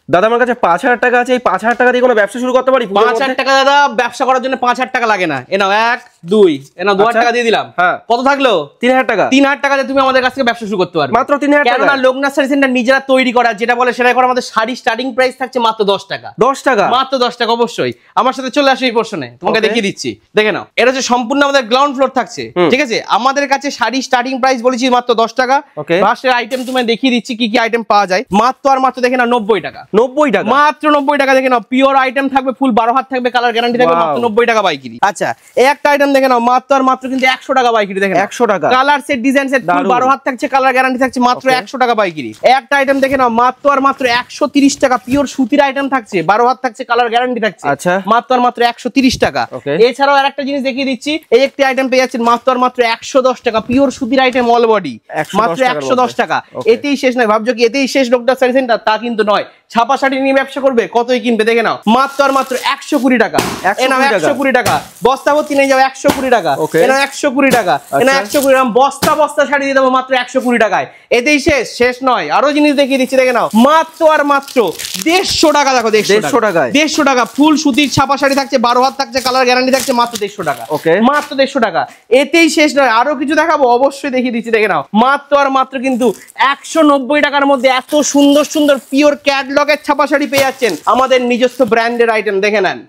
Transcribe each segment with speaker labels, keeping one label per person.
Speaker 1: দাদা আমার কাছে 5000 টাকা আছে, এই 5000 টাকা দিয়ে কোনো ব্যবসা শুরু করতে পারি?
Speaker 2: 5000 টাকা দাদা ব্যবসা করার জন্য 5000 টাকা লাগে না। এ নাও 1 2 এ নাও 2000 টাকা দিয়ে দিলাম।
Speaker 1: হ্যাঁ,
Speaker 2: কত থাকলো?
Speaker 1: 3000 টাকা।
Speaker 2: 3000 টাকা দিয়ে তুমি আমাদের কাছ থেকে ব্যবসা শুরু করতে পারবে
Speaker 1: মাত্র 3000 টাকা।
Speaker 2: কেননা লোকনাথ শাড়ি সেন্টার নিজেরা তৈরি করা, যেটা বলে সেটাই করা। আমাদের শাড়ি স্টার্টিং প্রাইস থাকছে মাত্র 10 টাকা।
Speaker 1: 10 টাকা?
Speaker 2: মাত্র 10 টাকা। অবশ্যই আমার সাথে চলে আসো এই পোরশনে, তোমাকে দেখিয়ে দিচ্ছি। দেখে নাও, এটা হচ্ছে সম্পূর্ণ আমাদের গ্রাউন্ড ফ্লোর থাকছে। ঠিক আছে, আমাদের কাছে শাড়ি স্টার্টিং প্রাইস বলেছি মাত্র 10 টাকা। ফার্স্টের আইটেম তোমায় দেখিয়ে দিচ্ছি কি কি আইটেম পাওয়া যায়। মাত্র আর মাত্র দেখে নাও 90 টাকা।
Speaker 1: 90 টাকা?
Speaker 2: মাত্র 90 টাকা। দেখে নাও, পিওর আইটেম থাকবে, ফুল 12 হাত থাকবে, কালার গ্যারান্টি থাকবে, মাত্র 90 টাকা পাইকারি। আচ্ছা, এই একটা আইটেম দেখে নাও, মাত্র আর মাত্র কিন্তু 100 টাকা পাইকারি। দেখেন
Speaker 1: 100 টাকা।
Speaker 2: কালার সেট, ডিজাইন সেট, ফুল 12 হাত থাকছে, কালার গ্যারান্টি থাকছে, মাত্র 100 টাকা পাইকারি। একটা আইটেম দেখে নাও, মাত্র আর মাত্র 130 টাকা। পিওর সুতির আইটেম থাকছে, 12 হাত থাকছে, কালার গ্যারান্টি থাকছে।
Speaker 1: আচ্ছা,
Speaker 2: মাত্র আর মাত্র 130 টাকা। এছাড়াও আরেকটা জিনিস দেখিয়ে দিচ্ছি, এই একটি আইটেম পেয়ে যাচ্ছেন মাত্র আর মাত্র 110 টাকা। পিওর সুতির আইটেম, অল বডি, মাত্র 110 টাকা। এতেই শেষ নয়, ভাবছো কি এতেই শেষ লোকনাথ শাড়ি সেন্টার? তা কিন্তু নয়। ছাপা শাড়ি নিয়ে ব্যবসা করবে, কতই কিনবে দেখে নাও, মাত্র আর মাত্র 120 টাকা। এ নাও 120 টাকা। বস্তা ভর্তি নিয়ে যাও 120 টাকা। এ নাও 120 টাকা। এ নাও 120 টাকা। বস্তা বস্তা শাড়ি দিয়ে দেবো মাত্র 120 টাকায়। এতেই শেষ? শেষ নয়, আরো জিনিস দেখিয়ে দিচ্ছি, দেখে নাও, মাত্র আর মাত্র 150 টাকা। দেখো 150 টাকায়, 150 টাকা। ফুল সুতির ছাপা শাড়ি থাকছে, 12 হাত থাকছে, কালার গ্যারান্টি থাকছে, মাত্র 150 টাকা। মাত্র 150 টাকা। এতেই শেষ নয়, আরো কিছু দেখাবো, অবশ্যই দেখিয়ে দিচ্ছি, দেখে নাও, মাত্র আর মাত্র কিন্তু 190 টাকার মধ্যে এত সুন্দর সুন্দর পিওর ক্যাটলগের ছাপা শাড়ি পেয়ে যাচ্ছেন। আমাদের নিজস্ব ব্র্যান্ডের আইটেম, দেখে নেন।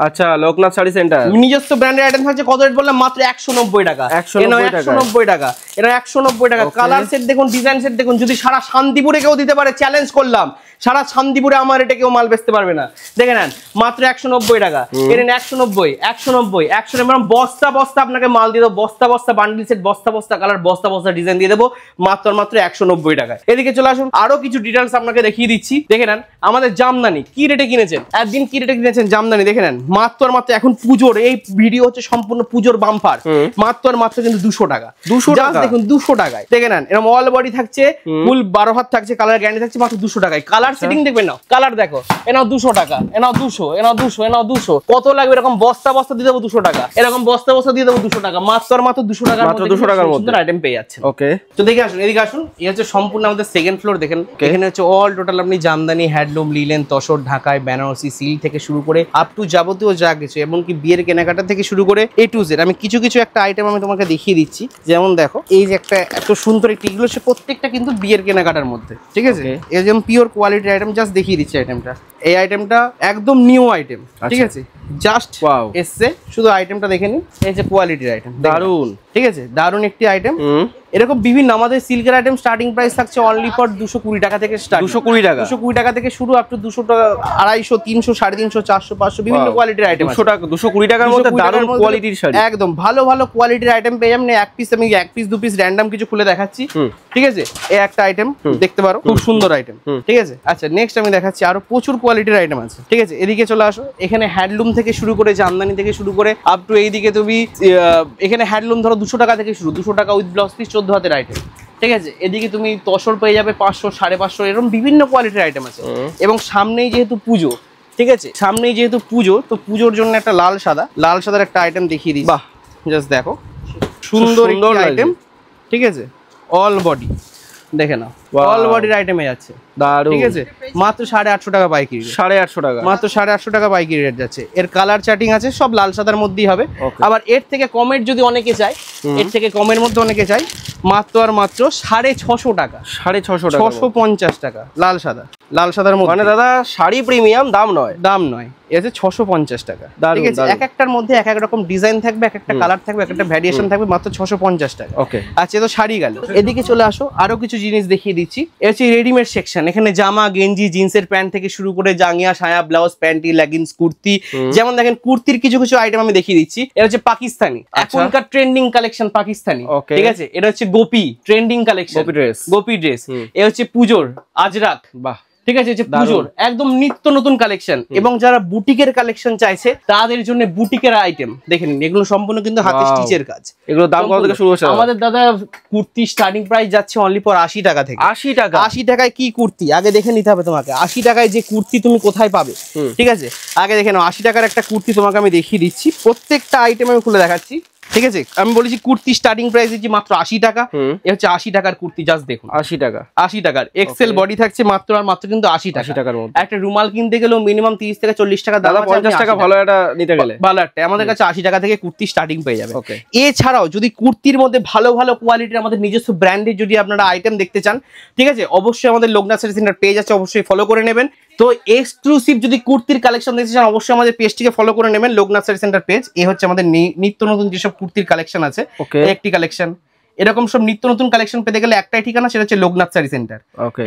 Speaker 1: আচ্ছা, লোকনাথ শাড়ি সেন্টার
Speaker 2: নিজস্ব ব্র্যান্ডের আইটেম থাকছে। কত রেট বললাম? মাত্র 190 টাকা। 190 টাকা। এটা 190 টাকা। কালার সেট দেখুন, ডিজাইন সেট দেখুন। যদি সারা শান্তিপুরে কেউ দিতে পারে, চ্যালেঞ্জ করলাম, সারা শান্তিপুরে আমার এটা কেউ মাল বেচতে পারবে না। দেখে নেন, মাত্র 190 টাকা। এর 190 190 100 বস্তা বস্তা আপনাকে মাল দিয়ে দেবো, বস্তা বস্তা বান্ডিল সেট, বস্তা বস্তা কালার, বস্তা বস্তা ডিজাইন দিয়ে দেবো, মাত্র মাত্র 190 টাকায়। এদিকে চলে আসুন, আরো কিছু ডিটেলস আপনাকে দেখিয়ে দিচ্ছি। দেখে নেন, আমাদের জামদানি কি রেটে কিনেছেন, একদিন কি রেটে কিনেছেন জামদানি, দেখে নেন। মাত্র আর মাত্র, এখন পুজোর এই ভিডিও হচ্ছে সম্পূর্ণ পুজোর বাম্পার, মাত্র আর মাত্র কিন্তু 200 টাকা। 200 টাকা দেখুন, 200 টাকায়। দেখে নেন, এরকম অল বডি থাকছে, ফুল 12 হাত থাকছে, কালার গ্যারান্টি থাকছে, মাত্র 200 টাকায়। কালার সেটিং দেখবেন, নাও কালার দেখো, এ নাও 200 টাকা, এ নাও 200, এ নাও 200, এ নাও 200। কত লাগবে? এরকম বস্তা বস্তা দিয়ে দেবো 200 টাকা। এরকম বস্তা বস্তা দিয়ে দেবো 200 টাকা। মাত্র আর মাত্র 200 টাকা, মাত্র 200 টাকার মধ্যে আইটেম পেয়ে যাচ্ছেন। ওকে, তো দেখে আসুন, এদিকে আসুন। এই হচ্ছে সম্পূর্ণ আমাদের সেকেন্ড ফ্লোর। দেখেন, এখানে হচ্ছে অল টোটাল আপনি জামদানি, হ্যান্ডলুম, লিলেন, তসর, ঢাকায়, বেনারসি, সিল্ক থেকে শুরু করে আপ টু যাবতীয় যা কিছু, এমনকি বিয়ের কেনাকাটা থেকে শুরু করে A to Z। আমি কিছু কিছু একটা আইটেম আমি তোমাকে দেখিয়ে দিচ্ছি। যেমন দেখো, এই যে একটা এত সুন্দর একটি, এগুলো সে প্রত্যেকটা কিন্তু বিয়ের কেনাকাটার মধ্যে, ঠিক আছে? এই যে পিওর কোয়ালিটির আইটেম, জাস্ট দেখিয়ে দিচ্ছি আইটেমটা। এই আইটেমটা একদম নিউ আইটেম, ঠিক আছে? জাস্ট এসছে, শুধু আইটেমটা দেখে নিন। এই যে কোয়ালিটির আইটেম, দারুন, ঠিক আছে? দারুন একটি আইটেম। এরকম বিভিন্ন আমাদের সিল্কের আইটেম স্টার্টিং প্রাইস থাকছে অনলি ফর 220 টাকা থেকে স্টার্ট। 220 টাকা, 220 টাকা থেকে শুরু, আপ টু 200 টাকা, 250, 300, 350, 400, 500 বিভিন্ন কোয়ালিটির আইটেম। 200 টাকা, 220 টাকার মধ্যে দারুন কোয়ালিটির শাড়ি, একদম ভালো ভালো কোয়ালিটির আইটেম পেয়ে যাবেন। এক পিস, আমি এক পিস দু পিস র্যান্ডম কিছু খুলে দেখাচ্ছি, ঠিক আছে? এই একটা আইটেম দেখতে পারো, খুব সুন্দর আইটেম, ঠিক আছে? আচ্ছা, নেক্সট আমি দেখাচ্ছি, আরো প্রচুর কোয়ালিটির আইটেম আছে, ঠিক আছে? এদিকে চলে আসো। এখানে হ্যান্ডলুম থেকে শুরু করে, জামদানি থেকে শুরু করে আপ টু এইদিকে তুমি, এখানে হ্যান্ডলুম ধরো 200 টাকা থেকে শুরু, 200 টাকা উইথ ব্লাউজ পিস, 14 হাতের আইটেম, ঠিক আছে? এদিকে তুমি তসর পেয়ে যাবে 500, 550, এরকম বিভিন্ন কোয়ালিটির আইটেম আছে। এবং সামনেই যেহেতু পুজো, ঠিক আছে? সামনেই যেহেতু পুজো, তো পুজোর জন্য একটা লাল সাদার একটা আইটেম দেখিয়ে দিই। বাহ, জাস্ট দেখো, সুন্দর আইটেম, ঠিক আছে? অল বডি, দেখে নাও, অল বডির আইটেমে যাচ্ছে, দারুন, ঠিক আছে? মাত্র 850 টাকা পাইকারি। 850 টাকা, মাত্র 850 টাকা পাইকারি রেট যাচ্ছে। এর কালার চার্টিং আছে, সব লাল সাদার মধ্যেই হবে। আবার এর থেকে কমের যদি অনেকে চায়, এর থেকে কমের মধ্যে অনেকে চায়, মাত্র আর মাত্র 650 টাকা, 650 টাকা, 650 টাকা। লাল সাদার মধ্যে, মানে দাদা শাড়ি প্রিমিয়াম, দাম নয়, এসে 650 টাকা, ঠিক আছে? এক একটার মধ্যে এক এক রকম ডিজাইন থাকবে, এক একটা কালার থাকবে, এক একটা ভ্যারিয়েশন থাকবে, মাত্র 650 টাকা। ওকে, আচ্ছা, তো শাড়ি গেল। এদিকে চলে আসো, আরো কিছু জিনিস দেখিয়ে দিচ্ছি। এর হচ্ছে রেডিমেড সেকশন। এখানে জামা, গেঞ্জি, জিন্সের প্যান্ট থেকে শুরু করে জাঙ্গিয়া, সায়া, ব্লাউজ, প্যান্টি, লেগিংস, কুর্তি। যেমন দেখেন, কুর্তির কিছু কিছু আইটেম আমি দেখিয়ে দিচ্ছি। এটা হচ্ছে পাকিস্তানি, এখনকার ট্রেন্ডিং কালেকশন পাকিস্তানি, ঠিক আছে? এটা হচ্ছে Gopi trending collection, Gopi dress. এ হচ্ছে পুজোর আজরাক, বাহ, ঠিক আছে? পুজোর একদম নিত্য নতুন কালেকশন। এবং যারা বুটিকের কালেকশন চাইছে তাদের জন্য বুটিকের আইটেম দেখে নিন। এগুলো সম্পূর্ণ কিন্তু হাতে স্টিচের কাজ। এগুলো দাম কত থেকে শুরু হচ্ছে? আমাদের দাদা কুর্তি স্টার্টিং প্রাইস যাচ্ছে অনলি ফর 80 টাকা থেকে। 80 টাকা? 80 টাকায় কি কুর্তি আগে দেখে নিতে হবে তোমাকে। 80 টাকায় যে কুর্তি তুমি কোথায় পাবে, ঠিক আছে? আগে দেখে নাও, 80 টাকার একটা কুর্তি তোমাকে আমি দেখিয়ে দিচ্ছি। প্রত্যেকটা আইটেম আমি খুলে দেখাচ্ছি। ঠিক আছে, আমি বলেছি কুর্তি স্টার্টিং প্রাইস দিচ্ছি মাত্র 80 টাকা। এ হচ্ছে 80 টাকার কুর্তি, জাস্ট দেখুন
Speaker 1: 80 টাকা,
Speaker 2: 80 টাকার এক্সেল বডি থাকছে মাত্র আর মাত্র কিন্তু 80
Speaker 1: টাকার মধ্যে।
Speaker 2: একটা রুমাল কিনতে গেলেও মিনিমাম 30 থেকে 40 টাকা দাম,
Speaker 1: 50 টাকা ভালো একটা নিতে গেলে
Speaker 2: ভালো একটা আমাদের কাছে 80 টাকা থেকে কুর্তি স্টার্টিং পেয়ে যাবে। এছাড়াও যদি কুর্তির মধ্যে ভালো ভালো কোয়ালিটির আমাদের নিজস্ব ব্র্যান্ডের যদি আপনারা আইটেম দেখতে চান, ঠিক আছে, অবশ্যই আমাদের লোকনাথ শাড়ি সেন্টার পেজ আছে, অবশ্যই ফলো করে নেবেন। তো এক্সক্লুসিভ যদি কুর্তির কালেকশন দেখতে চান, অবশ্যই আমাদের পেজটিকে ফলো করে নেবেন, লোকনাথ শাড়ি সেন্টার পেজ। এই হচ্ছে আমাদের নিত্য নতুন যেসব কুর্তির কালেকশন আছে, একটি কালেকশন। এরকম সব নিত্য নতুন কালেকশন পেতে গেলে একটাই ঠিকানা, সেটা হচ্ছে লোকনাথ শাড়ি সেন্টার।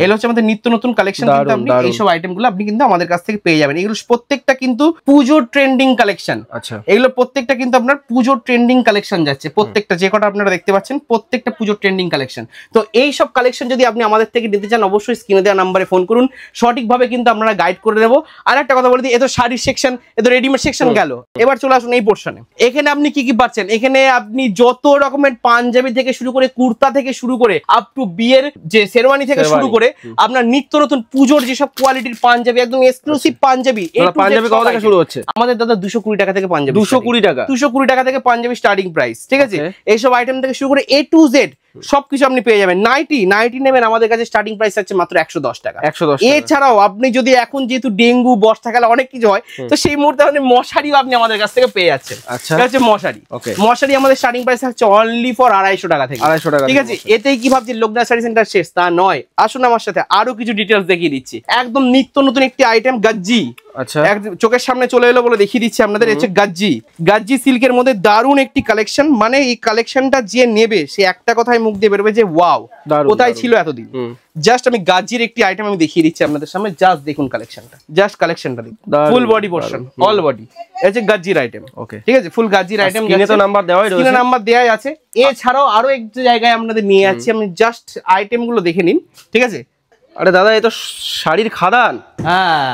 Speaker 2: এগুলো হচ্ছে আমাদের নিত্য নতুন কালেকশন, কিন্তু আপনি এইসব আইটেমগুলো আপনি কিন্তু আমাদের কাছ থেকে পেয়ে যাবেন। এগুলো প্রত্যেকটা কিন্তু পুজোর ট্রেন্ডিং কালেকশন। আচ্ছা, এগুলো প্রত্যেকটা কিন্তু আপনার পুজোর ট্রেন্ডিং কালেকশন যাচ্ছে, প্রত্যেকটা যে কটা আপনারা দেখতে পাচ্ছেন প্রত্যেকটা পুজোর ট্রেন্ডিং কালেকশন। তো এই সব কালেকশন যদি আপনি আমাদের থেকে নিতে চান, অবশ্যই স্ক্রিনে দেওয়া নাম্বারে ফোন করুন, সঠিকভাবে কিন্তু আমরা গাইড করে দেবো। আর একটা কথা বলে দিই, এ তো শাড়ির সেকশন, এ তো রেডিমেড সেকশন গেল। এবার চলে আসুন এই পোর্শনে। এখানে আপনি কি কি পাচ্ছেন? এখানে আপনি যত রকমের পাঞ্জাবি থেকে শুরু করে, কুর্তা থেকে শুরু করে, আপ টু বিয়ের যে শেরওয়ানি থেকে শুরু করে, আপনার নিত্য নতুন পুজোর যেসব কোয়ালিটির পাঞ্জাবি, একদম এক্সক্লুসিভ পাঞ্জাবি।
Speaker 1: পাঞ্জাবি কত থেকে শুরু হচ্ছে?
Speaker 2: আমাদের দাদা 220 টাকা থেকে পাঞ্জাবি,
Speaker 1: 220 টাকা,
Speaker 2: 220 টাকা থেকে পাঞ্জাবি স্টার্টিং প্রাইস। ঠিক আছে, এইসব আইটেম থেকে শুরু করে A to Z সবকিছু আপনি পেয়ে যাবেন। নাইটি নেবেন, আমাদের কাছে স্টার্টিং প্রাইস আছে মাত্র 110 টাকা। এছাড়াও আপনি যদি এখন যেহেতু ডেঙ্গু বর্ষাকালে অনেক কিছু হয়, তো সেই মুহূর্তে আপনি মশারিও আপনি আমাদের কাছ থেকে পেয়ে যাচ্ছেন। এটা হচ্ছে মশারি। মশারি আমাদের স্টার্টিং প্রাইস হচ্ছে অনলি ফর 250 টাকা থেকে। 250 টাকা, ঠিক আছে। এতেই কি ভাবছি লোকনাথ শাড়ি সেন্টার শেষ? তা নয়, আসুন আমার সাথে আরো কিছু ডিটেলস দেখিয়ে দিচ্ছি। একদম নিত্য নতুন একটি আইটেম, গাজ্জি। আচ্ছা, চোখের সামনে চলে এলো বলে দেখিয়ে দিচ্ছি আপনাদের। হচ্ছে গাজ্জি সিল্কের মধ্যে দারুণ একটি কালেকশন। মানে এই কালেকশনটা যে নেবে সে একটা কথাই মুখ দিয়ে বেরোবে যে ওয়াও, কোথায় ছিল এতদিন। জাস্ট আমি গাজ্জির একটি আইটেম আমি দেখিয়ে দিচ্ছি আপনাদের সামনে, জাস্ট দেখুন কালেকশনটা, জাস্ট কালেকশনটা দেখুন, full body portion, all body. এই যে গাজ্জির আইটেম, ঠিক আছে, ফুল গাজ্জির আইটেম।
Speaker 1: স্ক্রিনে তো নাম্বার দেওয়াই রয়েছে,
Speaker 2: স্ক্রিনে নাম্বার দেওয়াই আছে। এছাড়াও আরো এক জায়গায় আপনাদের নিয়ে যাচ্ছি, আমি জাস্ট আইটেম গুলো দেখে নিন, ঠিক আছে।
Speaker 1: আরে দাদা, এ তো শাড়ির খাদান।
Speaker 2: হ্যাঁ,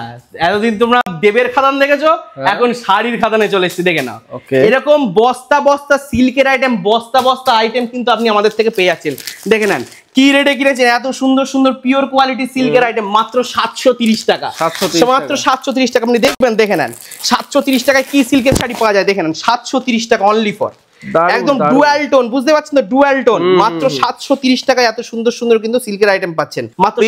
Speaker 2: এতদিন তোমরা দেবের খাদান দেখেছো, এখন শাড়ির খাদানে চলে এসেছি, দেখে নাও। এরকম বস্তা বস্তা সিল্কের আইটেম, বস্তা বস্তা আইটেম কিন্তু আপনি আমাদের থেকে পেয়ে যাচ্ছেন। দেখে নেন কি রেটে কিনেছেন, এত সুন্দর সুন্দর পিওর কোয়ালিটি সিল্কের আইটেম মাত্র 730 টাকা। মাত্র 730 টাকা আপনি দেখবেন, দেখে নেন 730 টাকায় কি সিল্কের শাড়ি পাওয়া যায়, দেখে নেন 730 টাকা অনলি ফর একদম ডুয়াল টোন, বুঝতে পারছেন তো, ডুয়াল টোন। মাত্র 730 টাকায় এত সুন্দর সুন্দর কিন্তু সিল্কের আইটেম পাচ্ছেন, মাত্র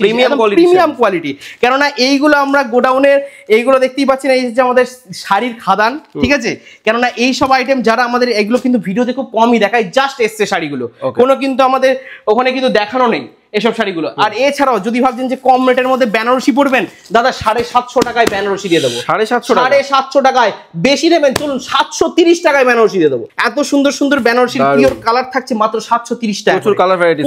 Speaker 2: প্রিমিয়াম কোয়ালিটি। কেননা এইগুলো আমরা গোডাউনের এইগুলো দেখতেই পাচ্ছেন, এই যে আমাদের শাড়ির খাদান, ঠিক আছে। কেননা এই সব আইটেম যারা আমাদের এগুলো কিন্তু ভিডিওতে খুব কমই দেখায়, জাস্ট এসছে শাড়িগুলো, কোনো কিন্তু আমাদের ওখানে কিন্তু দেখানো নেই এসব শাড়িগুলো। আর এছাড়াও যদি ভাবছেন যে কম রেটের মধ্যে বেনারসি পড়বেন, দাদা 750 টাকায় বেনারসি দিয়ে দেবো। 750 টাকায় বেশি নেবেন, চলুন 730 টাকায় বেনারসি দিয়ে দেবো। এত সুন্দর সুন্দর বেনারসির পিওর কালার থাকছে মাত্র 730 টাকা,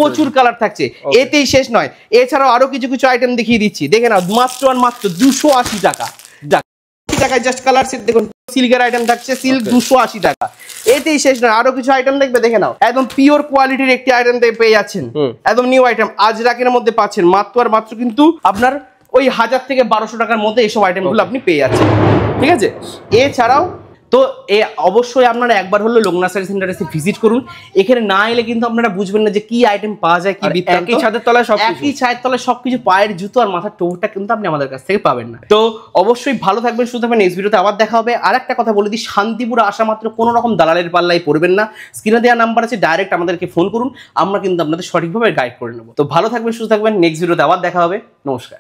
Speaker 2: প্রচুর কালার থাকছে। এতেই শেষ নয়, এছাড়াও আরো কিছু কিছু আইটেম দেখিয়ে দিচ্ছি, দেখে নাও মাত্র আর মাত্র 280 টাকা। টাকায় জাস্ট কালার সেট দেখুন, সিল্কের আইটেম থাকছে, সিল্ক 280 টাকা। এতেই শেষ নয়, আরো কিছু আইটেম দেখবে, দেখে নাও একদম পিওর কোয়ালিটির একটি আইটেম পেয়ে যাচ্ছেন, একদম নিউ আইটেম আজরাকের মধ্যে পাচ্ছেন মাত্র আর মাত্র কিন্তু আপনার ওই 1000 থেকে 1200 টাকার মধ্যে এইসব আইটেমগুলো আপনি পেয়ে যাচ্ছেন, ঠিক আছে। এছাড়াও তো অবশ্যই আপনারা একবার হলো লোকনাথ শাড়ি সেন্টারে এসে ভিজিট করুন। এখানে না এলে কিন্তু আপনারা বুঝবেন না যে কি আইটেম পাওয়া যায়, কি
Speaker 1: একই ছাদের তলায়
Speaker 2: সবকিছু, পায়ের জুতো আর মাথার টোপটা কিন্তু আপনি আমাদের কাছ থেকে পাবেন না। তো অবশ্যই ভালো থাকবেন, সুস্থ থাকবেন। নেক্সট ভিডিওতে আবার দেখা হবে। আর একটা কথা বলে দিই, শান্তিপুরে আসা মাত্র কোনো রকম দালালের পাল্লায় পড়বেন না। স্ক্রিনে দেওয়া নাম্বার আছে, ডাইরেক্ট আমাদেরকে ফোন করুন, আমরা কিন্তু আপনাদের সঠিকভাবে গাইড করে নেবো। তো ভালো থাকবেন, সুস্থ থাকবেন। নেক্সট ভিডিওতে আবার দেখা হবে। নমস্কার।